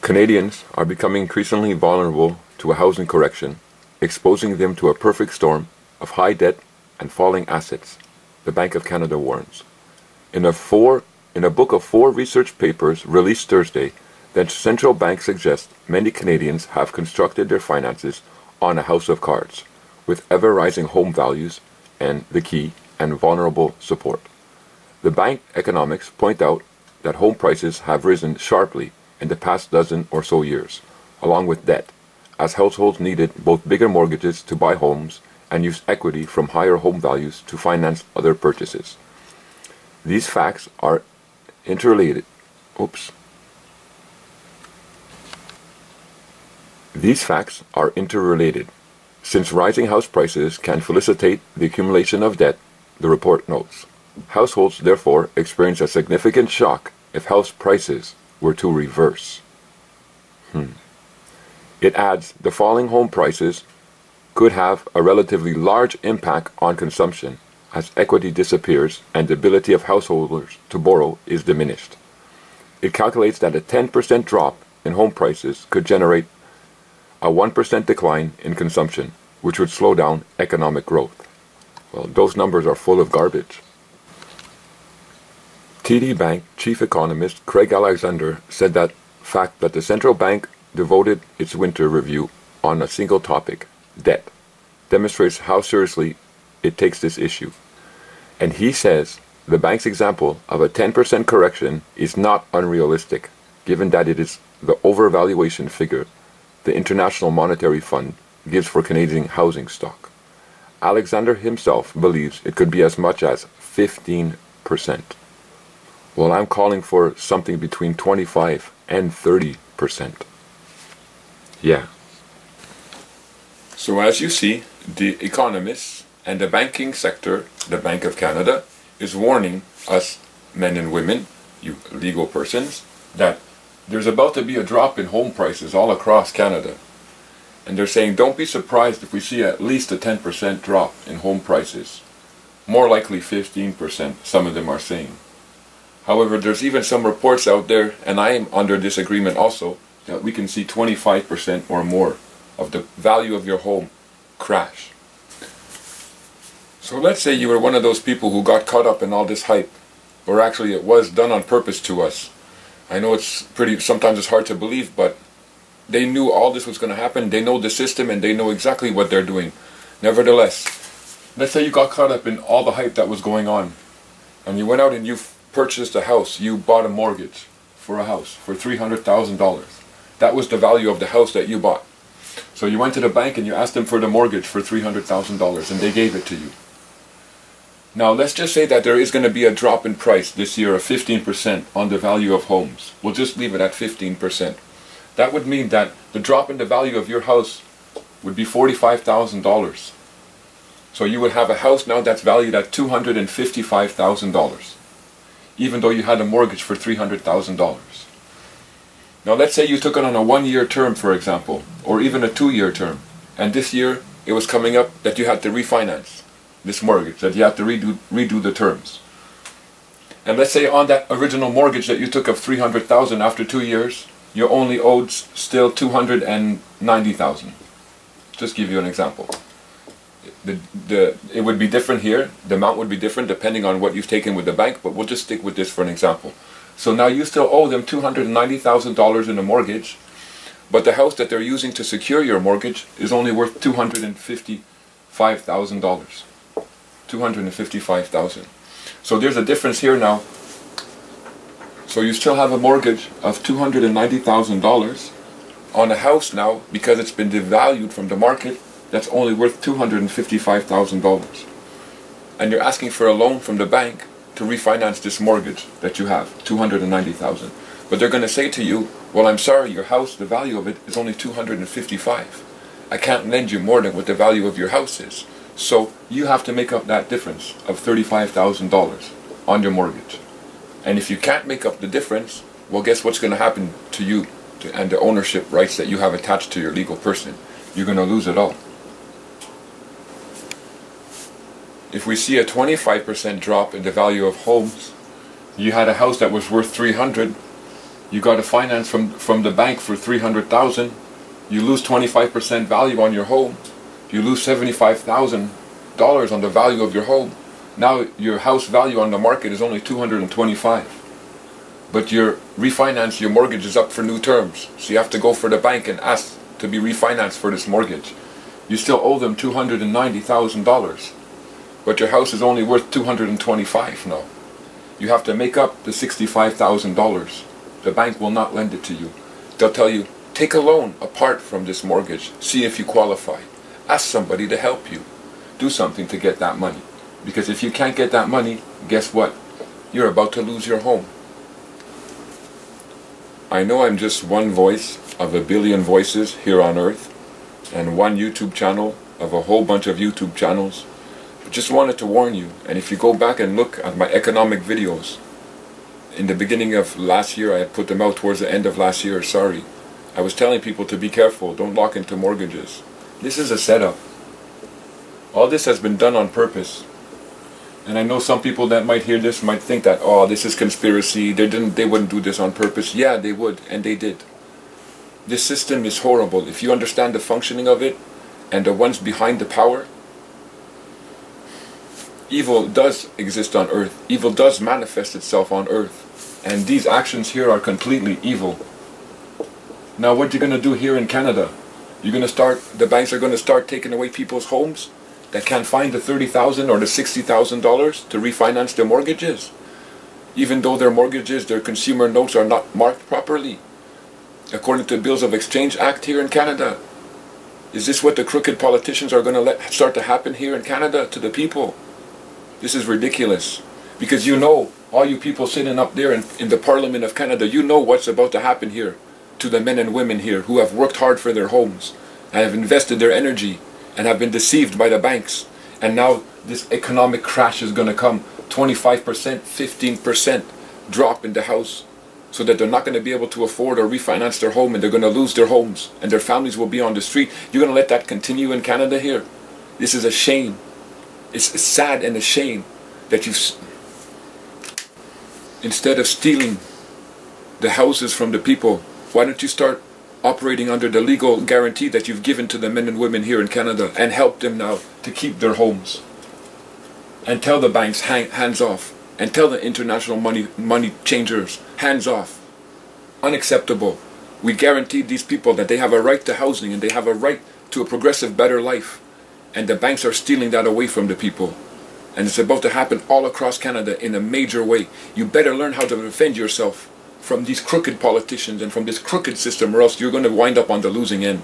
Canadians are becoming increasingly vulnerable to a housing correction, exposing them to a perfect storm of high debt and falling assets, the Bank of Canada warns. In a book of 4 research papers released Thursday, the central bank suggests many Canadians have constructed their finances on a house of cards, with ever-rising home values and, the key, and vulnerable support. The bank economics point out that home prices have risen sharply in the past dozen or so years, along with debt, as households needed both bigger mortgages to buy homes and used equity from higher home values to finance other purchases. These facts are interrelated. These facts are interrelated, since rising house prices can facilitate the accumulation of debt, the report notes. Households therefore experience a significant shock if house prices were to reverse. It adds the falling home prices could have a relatively large impact on consumption as equity disappears and the ability of householders to borrow is diminished. It calculates that a 10% drop in home prices could generate a 1% decline in consumption, which would slow down economic growth. Well, those numbers are full of garbage. TD Bank chief economist Craig Alexander said that fact that the central bank devoted its winter review on a single topic, debt, demonstrates how seriously it takes this issue. And he says the bank's example of a 10% correction is not unrealistic, given that it is the overvaluation figure the International Monetary Fund gives for Canadian housing stock. Alexander himself believes it could be as much as 15%. Well, I'm calling for something between 25 and 30%. Yeah. So as you see, the economists and the banking sector, the Bank of Canada, is warning us men and women, you legal persons, that there's about to be a drop in home prices all across Canada. And they're saying don't be surprised if we see at least a 10% drop in home prices. More likely 15%, some of them are saying. However, there's even some reports out there, and I am under disagreement also, that we can see 25% or more of the value of your home crash. So let's say you were one of those people who got caught up in all this hype, or actually it was done on purpose to us. I know sometimes it's hard to believe, but they knew all this was going to happen. They know the system and they know exactly what they're doing. Nevertheless, let's say you got caught up in all the hype that was going on, and you went out and you purchased a house. You bought a mortgage for a house for $300,000. That was the value of the house that you bought. So you went to the bank and you asked them for the mortgage for $300,000 and they gave it to you. Now let's just say that there is going to be a drop in price this year of 15% on the value of homes. We'll just leave it at 15%. That would mean that the drop in the value of your house would be $45,000. So you would have a house now that's valued at $255,000, even though you had a mortgage for $300,000. Now let's say you took it on a 1-year term, for example, or even a 2-year term, and this year it was coming up that you had to refinance this mortgage, that you had to redo the terms. And let's say on that original mortgage that you took of $300,000 after 2 years, you only owed still $290,000. Just give you an example. It would be different here. The amount would be different depending on what you've taken with the bank, but we'll just stick with this for an example. So now you still owe them $290,000 in a mortgage, but the house that they're using to secure your mortgage is only worth $255,000. $255,000. So there's a difference here now. So you still have a mortgage of $290,000 on a house now because it's been devalued from the market that's only worth $255,000. And you're asking for a loan from the bank to refinance this mortgage that you have, $290,000. But they're going to say to you, well, I'm sorry, your house, the value of it is only $255,000. I can't lend you more than what the value of your house is. So you have to make up that difference of $35,000 on your mortgage. And if you can't make up the difference, well, guess what's going to happen to you and the ownership rights that you have attached to your legal person? You're going to lose it all. If we see a 25% drop in the value of homes, you had a house that was worth $300,000, You got to finance from the bank for $300,000. You lose 25% value on your home. You lose $75,000 on the value of your home. Now your house value on the market is only $225,000. But your refinance, your mortgage is up for new terms. So you have to go for the bank and ask to be refinanced for this mortgage. You still owe them $290,000. But your house is only worth $225,000 now. You have to make up the $65,000. The bank will not lend it to you. They'll tell you, take a loan apart from this mortgage. See if you qualify. Ask somebody to help you. Do something to get that money. Because if you can't get that money, guess what? You're about to lose your home. I know I'm just one voice of a billion voices here on earth, and one YouTube channel of a whole bunch of YouTube channels. But just wanted to warn you, and if you go back and look at my economic videos, in the beginning of last year, I had put them out towards the end of last year, sorry. I was telling people to be careful, don't lock into mortgages. This is a setup. All this has been done on purpose. And I know some people that might hear this might think that, oh, this is conspiracy, they wouldn't do this on purpose. Yeah, they would, and they did. This system is horrible. If you understand the functioning of it, and the ones behind the power, evil does exist on earth. Evil does manifest itself on earth. And these actions here are completely evil. Now what you're going to do here in Canada, the banks are going to start taking away people's homes that can't find the $30,000 or the $60,000 to refinance their mortgages, even though their mortgages, their consumer notes are not marked properly, according to the Bills of Exchange Act here in Canada. Is this what the crooked politicians are going to let start to happen here in Canada to the people? This is ridiculous, because you know, all you people sitting up there in the Parliament of Canada, you know what's about to happen here to the men and women here who have worked hard for their homes and have invested their energy and have been deceived by the banks. And now this economic crash is going to come, 25%, 15% drop in the house, so that they're not going to be able to afford or refinance their home, and they're going to lose their homes and their families will be on the street. You're going to let that continue in Canada here? This is a shame. It's sad and a shame that instead of stealing the houses from the people, why don't you start operating under the legal guarantee that you've given to the men and women here in Canada and help them now to keep their homes? And tell the banks, hands off. And tell the international money changers, hands off. Unacceptable. We guaranteed these people that they have a right to housing and they have a right to a progressive, better life. And the banks are stealing that away from the people. And it's about to happen all across Canada in a major way. You better learn how to defend yourself from these crooked politicians and from this crooked system, or else you're going to wind up on the losing end.